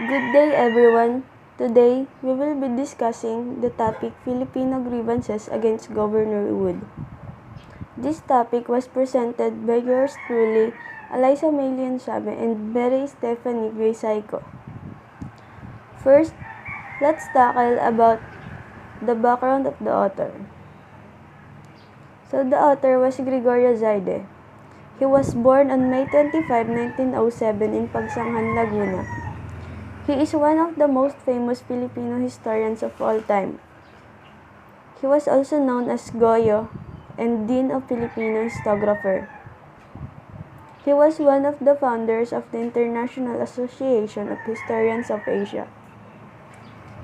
Good day everyone. Today, we will be discussing the topic Filipino grievances against Governor Wood. This topic was presented by yours truly, Eliza Melian Sabe and Mary Stephanie Graysaico. First, let's tackle about the background of the author. So the author was Gregorio Zaide. He was born on May 25, 1907 in Pagsanghan, Laguna. He is one of the most famous Filipino historians of all time. He was also known as Goyo and Dean of Filipino Historiographer. He was one of the founders of the International Association of Historians of Asia.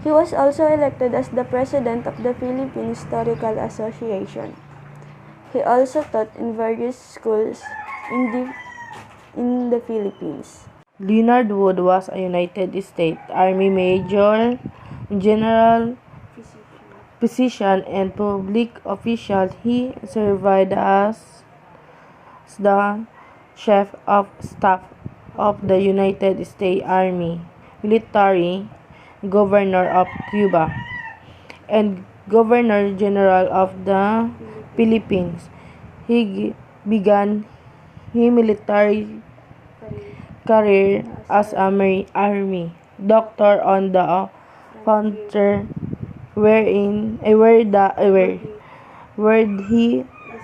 He was also elected as the president of the Philippine Historical Association. He also taught in various schools in the Philippines. Leonard Wood was a United States Army Major General, physician, and public official. He served as the Chief of Staff of the United States Army, Military Governor of Cuba, and Governor General of the Philippines. He began his military career as a Army doctor on the frontier, where he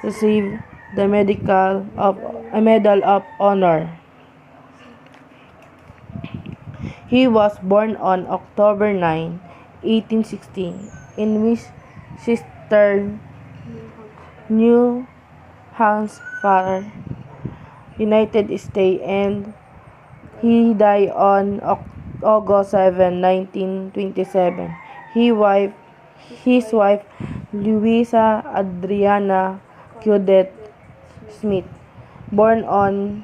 received the Medal of Honor. He was born on October 9, 1860, in Winchester, New Hampshire, United States, and he died on August 7, 1927. His wife, Louisa Adriana Claudette Smith, born on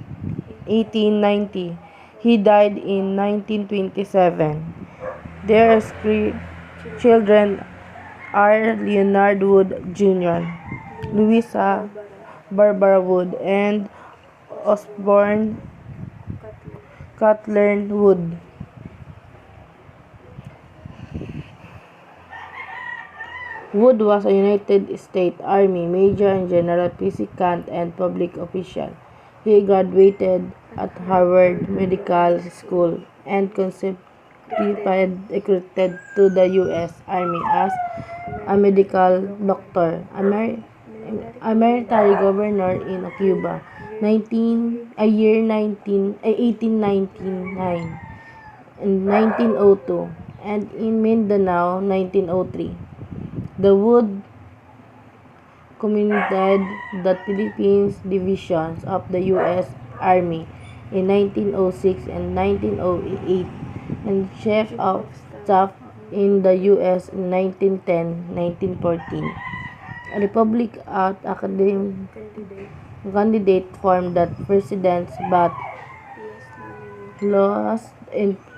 1890. He died in 1927. Their three children are Leonard Wood Jr., Louisa Barbara Wood, and Osborne Cutler Wood. Wood was a United States Army Major General, physician, and public official. He graduated at Harvard Medical School and subsequently recruited to the U.S. Army as a medical doctor, a military governor in Cuba, 1899 and 1902, and in Mindanao, 1903. The Wood commanded the Philippines divisions of the U.S. Army in 1906 and 1908, and Chief of Staff in the U.S. in 1910-1914. A Republican candidate formed that presidents but lost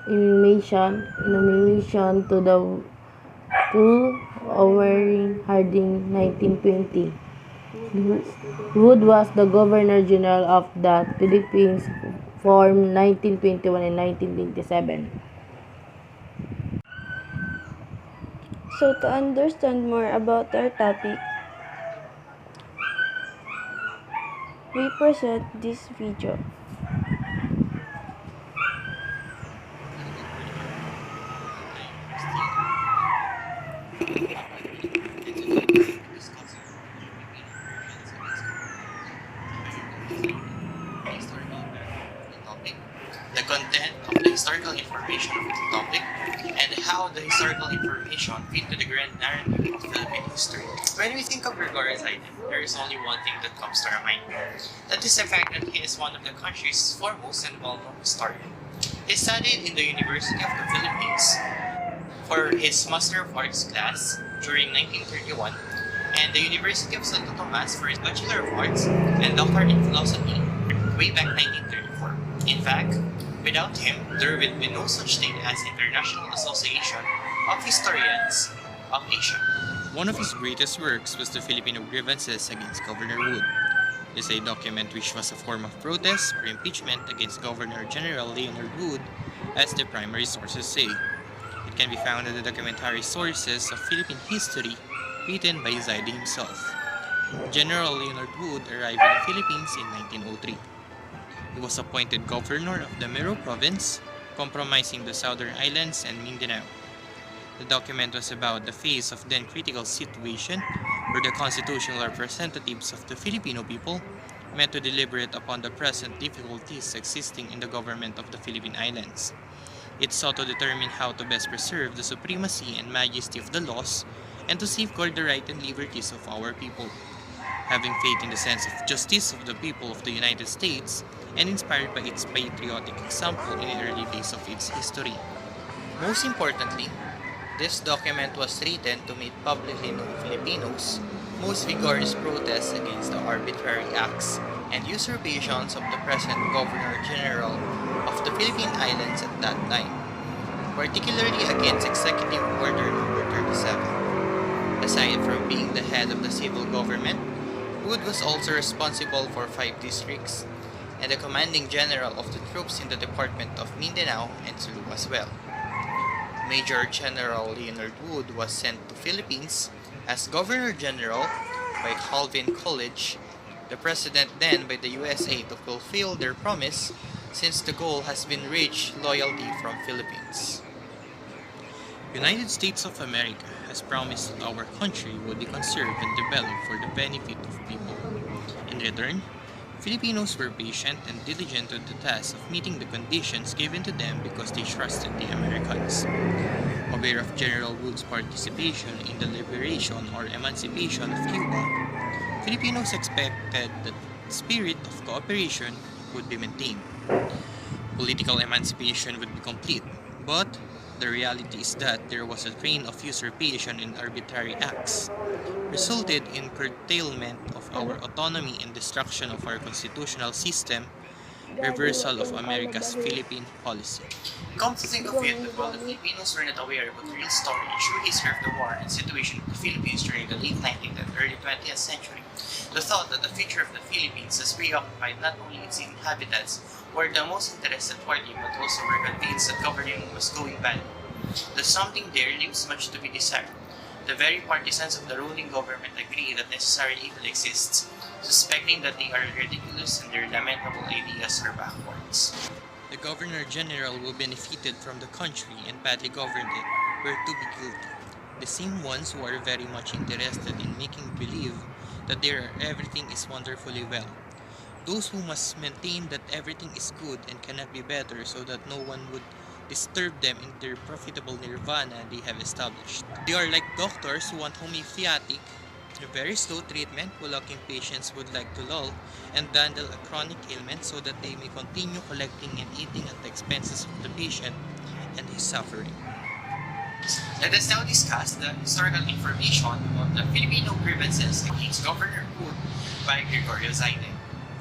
nomination to Warren Harding 1920. Wood was the Governor General of the Philippines from 1921 and 1927. So to understand more about our topic, we present this video. The content of the historical information of the topic, and how the historical information fit to the grand narrative of Philippine history. When we think of Gregorio Zaide, there is only one thing that comes to our mind. That is the fact that he is one of the country's foremost and well-known historian. He studied in the University of the Philippines for his Master of Arts class during 1931, and the University of Santo Tomas for his Bachelor of Arts and Doctor in Philosophy way back 1934. In fact, without him, there would be no such thing as International Association of Historians of Asia. One of his greatest works was the Filipino grievances against Governor Wood. This is a document which was a form of protest or impeachment against Governor General Leonard Wood, as the primary sources say. It can be found in the documentary Sources of Philippine History, written by Zaide himself. General Leonard Wood arrived in the Philippines in 1903. He was appointed governor of the Miro province, comprising the southern islands and Mindanao. The document was about the phase of then critical situation where the constitutional representatives of the Filipino people met to deliberate upon the present difficulties existing in the government of the Philippine Islands. It sought to determine how to best preserve the supremacy and majesty of the laws and to safeguard the rights and liberties of our people. Having faith in the sense of justice of the people of the United States and inspired by its patriotic example in the early days of its history. Most importantly, this document was written to make publicly known Filipinos most vigorous protests against the arbitrary acts and usurpations of the present Governor General of the Philippine Islands at that time, particularly against Executive Order No. 37. Aside from being the head of the civil government, Wood was also responsible for 5 districts and the commanding general of the troops in the Department of Mindanao and Sulu as well. Major General Leonard Wood was sent to Philippines as Governor General by Calvin Coolidge, the President then by the USA to fulfill their promise since the goal has been reached loyalty from Philippines. United States of America has promised that our country would be conserved and developed for the benefit of people. In return, Filipinos were patient and diligent to the task of meeting the conditions given to them because they trusted the Americans. Aware of General Wood's participation in the liberation or emancipation of Cuba, Filipinos expected that the spirit of cooperation would be maintained. Political emancipation would be complete, but the reality is that there was a reign of usurpation and arbitrary acts, resulted in curtailment of our autonomy and destruction of our constitutional system, reversal of America's Philippine policy. Come to think of it, that while the Filipinos were not aware about the real story and true history of the war and situation of the Philippines during the late 19th and early 20th century, the thought that the future of the Philippines has preoccupied not only its inhabitants, were the most interested party, but also were convinced that governing was going bad. The something there leaves much to be desired. The very partisans of the ruling government agree that necessary evil exists, suspecting that they are ridiculous and their lamentable ideas are backwards. The Governor General who benefited from the country and badly governed it were to be guilty. The same ones who are very much interested in making believe that everything is wonderfully well. Those who must maintain that everything is good and cannot be better so that no one would disturb them in their profitable nirvana they have established. They are like doctors who want homeopathic, a very slow treatment who lacking patients would like to lull and dandle a chronic ailment so that they may continue collecting and eating at the expenses of the patient and his suffering. Let us now discuss the historical information on the Filipino grievances against Governor Wood by Gregorio Zaide.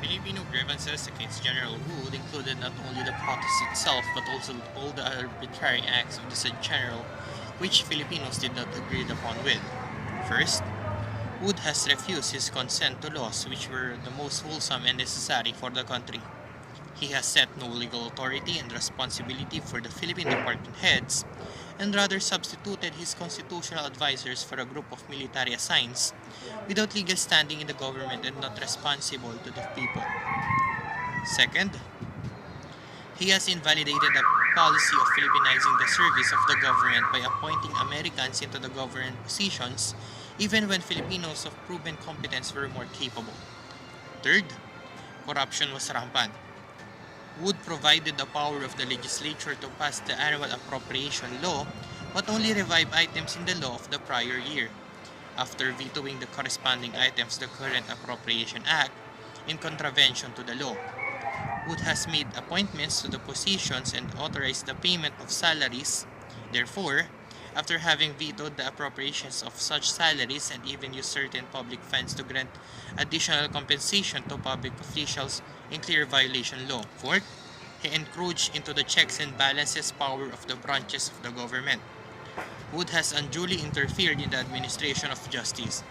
Filipino grievances against General Wood included not only the protest itself but also all the arbitrary acts of the said general which Filipinos did not agree upon with. First, Wood has refused his consent to laws which were the most wholesome and necessary for the country. He has set no legal authority and responsibility for the Philippine department heads and rather substituted his constitutional advisors for a group of military assigns without legal standing in the government and not responsible to the people. Second, he has invalidated the policy of Filipinizing the service of the government by appointing Americans into the government positions even when Filipinos of proven competence were more capable. Third, corruption was rampant. Wood provided the power of the legislature to pass the annual appropriation law but only revive items in the law of the prior year, after vetoing the corresponding items of the current Appropriation Act in contravention to the law. Wood has made appointments to the positions and authorized the payment of salaries. Therefore, after having vetoed the appropriations of such salaries and even used certain public funds to grant additional compensation to public officials in clear violation law. Fourth, he encroached into the checks and balances power of the branches of the government. Wood has unduly interfered in the administration of justice.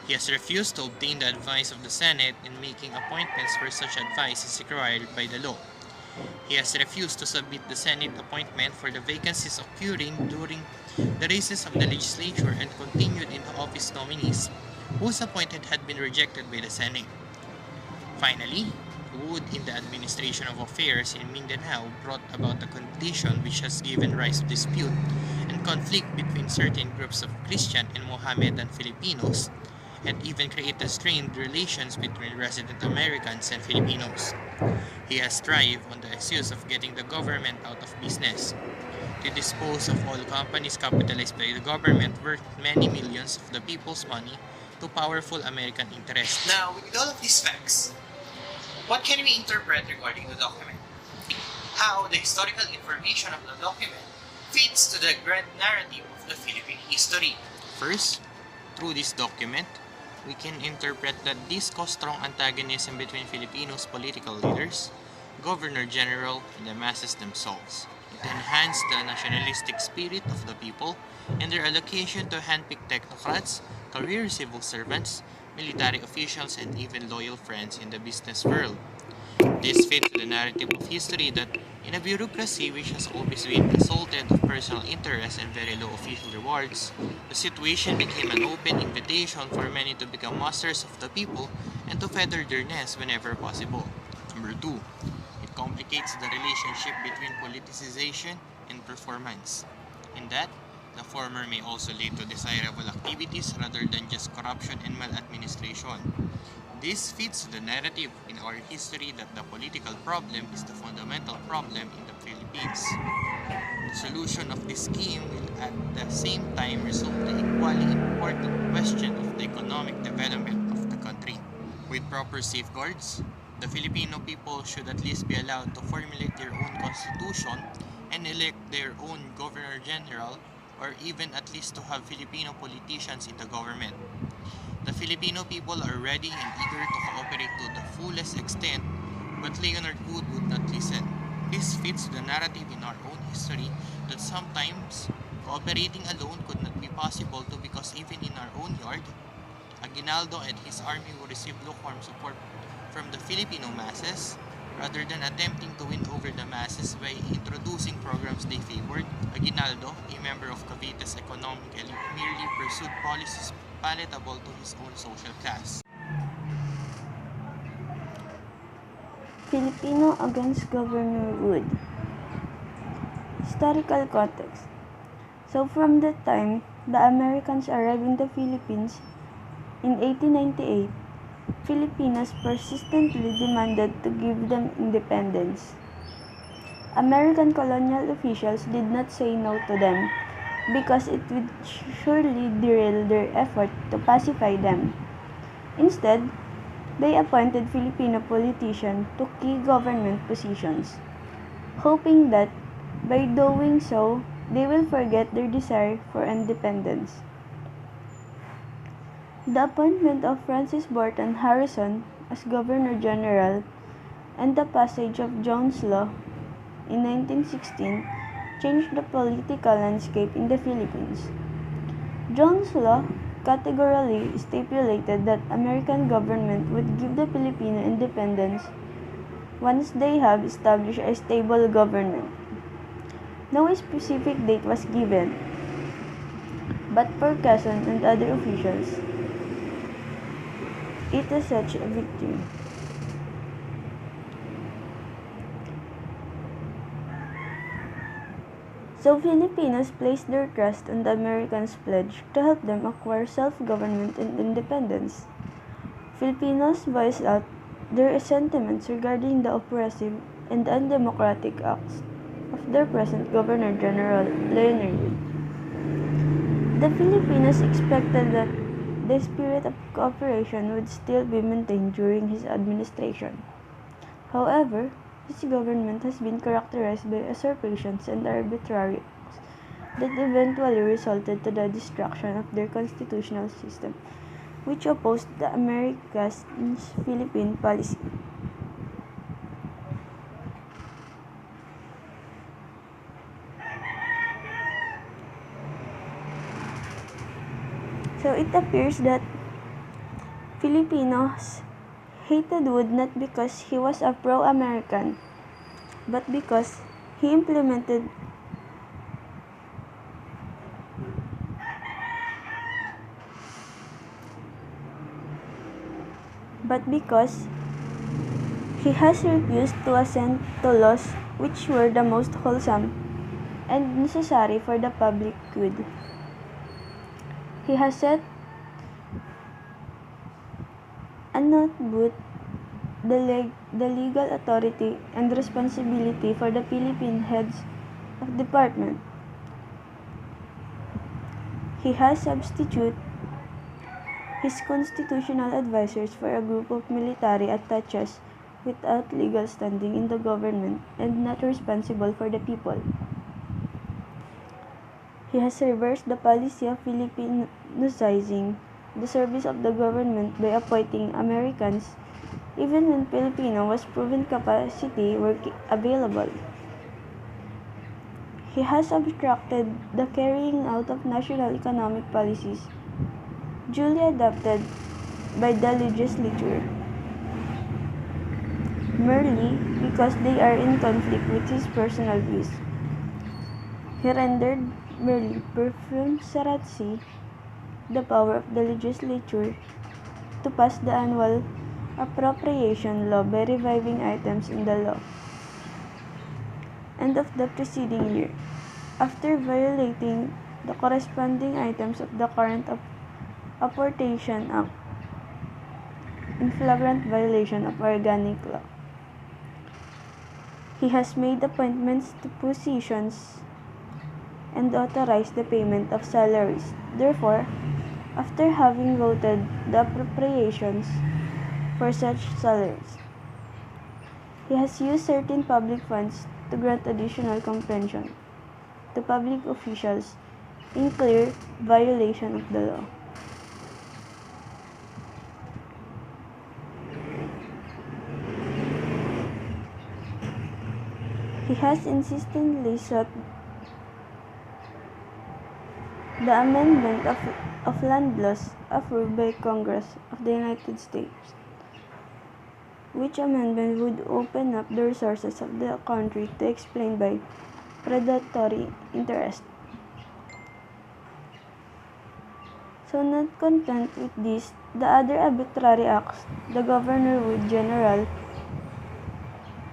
He has refused to obtain the advice of the Senate in making appointments where such advice is required by the law. He has refused to submit the Senate appointment for the vacancies occurring during the races of the legislature and continued in the office nominees whose appointment had been rejected by the Senate. Finally, Wood in the administration of affairs in Mindanao brought about a condition which has given rise to dispute and conflict between certain groups of Christian and Mohammedan Filipinos, and even created strained relations between resident Americans and Filipinos. He has thrived on the excuse of getting the government out of business, to dispose of all companies capitalized by the government worth many millions of the people's money to powerful American interests. Now, with all of these facts, what can we interpret regarding the document? How the historical information of the document fits to the grand narrative of the Philippine history. First, through this document, we can interpret that this caused strong antagonism between Filipinos' political leaders, Governor General, and the masses themselves. It enhanced the nationalistic spirit of the people and their allocation to handpicked technocrats, career civil servants, military officials, and even loyal friends in the business world. This fits the narrative of history that in a bureaucracy which has always been assaulted of personal interest and very low official rewards, the situation became an open invitation for many to become masters of the people and to feather their nests whenever possible. Number 2. It complicates the relationship between politicization and performance, in that the former may also lead to desirable activities rather than just corruption and maladministration. This fits the narrative in our history that the political problem is the fundamental problem in the Philippines. The solution of this scheme will at the same time resolve the equally important question of the economic development of the country. With proper safeguards, the Filipino people should at least be allowed to formulate their own constitution and elect their own governor general, or even at least to have Filipino politicians in the government. The Filipino people are ready and eager to cooperate to the fullest extent, but Leonard Wood would not listen. This fits the narrative in our own history that sometimes cooperating alone could not be possible too, because even in our own yard, Aguinaldo and his army would receive lukewarm support from the Filipino masses. Rather than attempting to win over the masses by introducing programs they favored, Aguinaldo, a member of Cavité's economic elite, merely pursued policies palatable to his own social class. Filipino against Governor Wood. Historical context. So from the time the Americans arrived in the Philippines in 1898, Filipinos persistently demanded to give them independence. American colonial officials did not say no to them because it would surely derail their effort to pacify them. Instead, they appointed Filipino politicians to key government positions, hoping that by doing so, they will forget their desire for independence. The appointment of Francis Borton Harrison as Governor General and the passage of Jones Law in 1916 changed the political landscape in the Philippines. Jones Law categorically stipulated that American government would give the Filipino independence once they have established a stable government. No specific date was given, but for Quezon and other officials, it is such a victory. So Filipinos placed their trust on the Americans' pledge to help them acquire self-government and independence. Filipinos voiced out their sentiments regarding the oppressive and undemocratic acts of their present Governor General Leonard Wood. The Filipinos expected that the spirit of cooperation would still be maintained during his administration. However, his government has been characterized by usurpations and arbitrary acts that eventually resulted to the destruction of their constitutional system, which opposed the America's Philippine policy. So it appears that Filipinos hated Wood not because he was a pro-American, but because he implemented he has refused to assent to laws which were the most wholesome and necessary for the public good. He has set and not both the legal authority and responsibility for the Philippine heads of department. He has substituted his constitutional advisors for a group of military attaches without legal standing in the government and not responsible for the people. He has reversed the policy of Filipinizing the service of the government by appointing Americans even when Filipino was proven capacity were available. He has obstructed the carrying out of national economic policies duly adopted by the legislature, merely because they are in conflict with his personal views. He rendered merely perfunctorily the power of the legislature to pass the annual appropriation law by reviving items in the law end of the preceding year, after violating the corresponding items of the current Apportation Act in flagrant violation of organic law. He has made appointments to positions and authorized the payment of salaries. Therefore, after having voted the appropriations for such salaries, he has used certain public funds to grant additional compension to public officials in clear violation of the law. He has insistently sought the amendment of land laws approved by Congress of the United States, which amendment would open up the resources of the country to explain by predatory interest. So not content with this, the other arbitrary acts, the Governor Wood General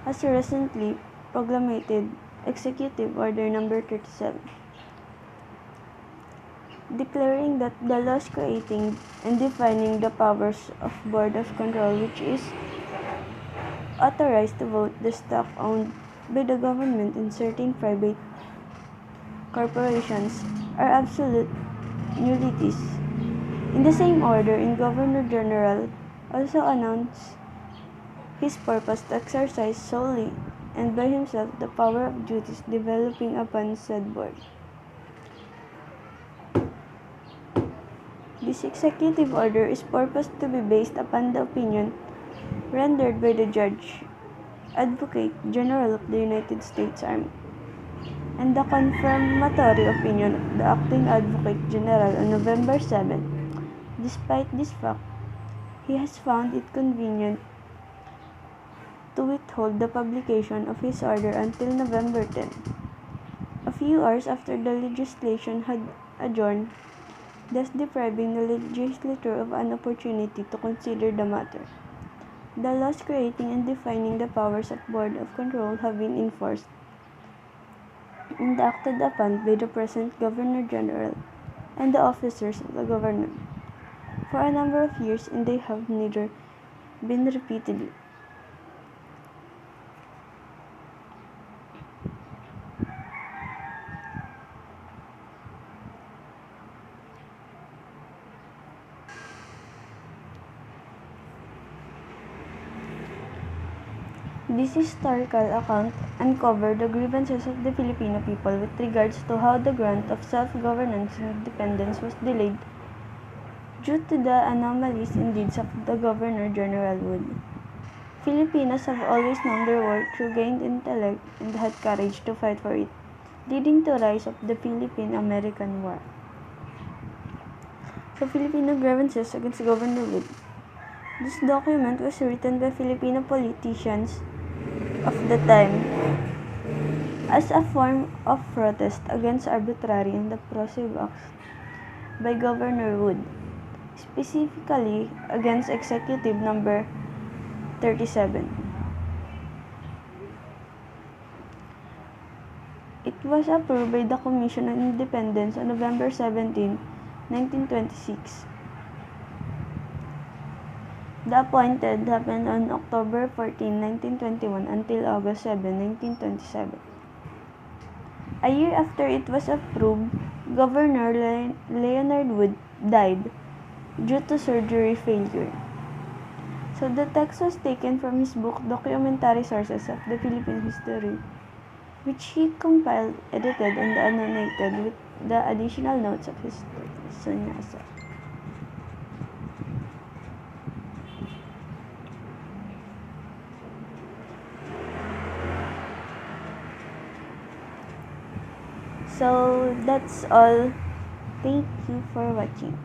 has recently proclaimed Executive Order No. 37, declaring that the laws creating and defining the powers of Board of Control, which is authorized to vote the stock owned by the government in certain private corporations, are absolute nullities. In the same order, Governor General also announced his purpose to exercise solely and by himself the power of duties developing upon said board. This executive order is purposed to be based upon the opinion rendered by the Judge Advocate General of the United States Army and the confirmatory opinion of the Acting Advocate General on November 7. Despite this fact, he has found it convenient to withhold the publication of his order until November 10, a few hours after the legislation had adjourned, thus depriving the legislature of an opportunity to consider the matter. The laws creating and defining the powers of Board of Control have been enforced and acted upon by the present Governor General and the officers of the government for a number of years, and they have neither been repeatedly This historical account uncovered the grievances of the Filipino people with regards to how the grant of self-governance and independence was delayed due to the anomalies in deeds of the Governor General Wood. Filipinos have always known their worth through gained intellect and had courage to fight for it, leading to the rise of the Philippine-American War. So Filipino grievances against Governor Wood. This document was written by Filipino politicians of the time as a form of protest against arbitrary and oppressive acts by Governor Wood, specifically against Executive Number 37. It was approved by the Commission on Independence on November 17, 1926. The appointed happened on October 14, 1921 until August 7, 1927. A year after it was approved, Governor Leonard Wood died due to surgery failure. So the text was taken from his book Documentary Sources of the Philippine History, which he compiled, edited, and annotated with the additional notes of his sannyasa. So that's all. Thank you for watching.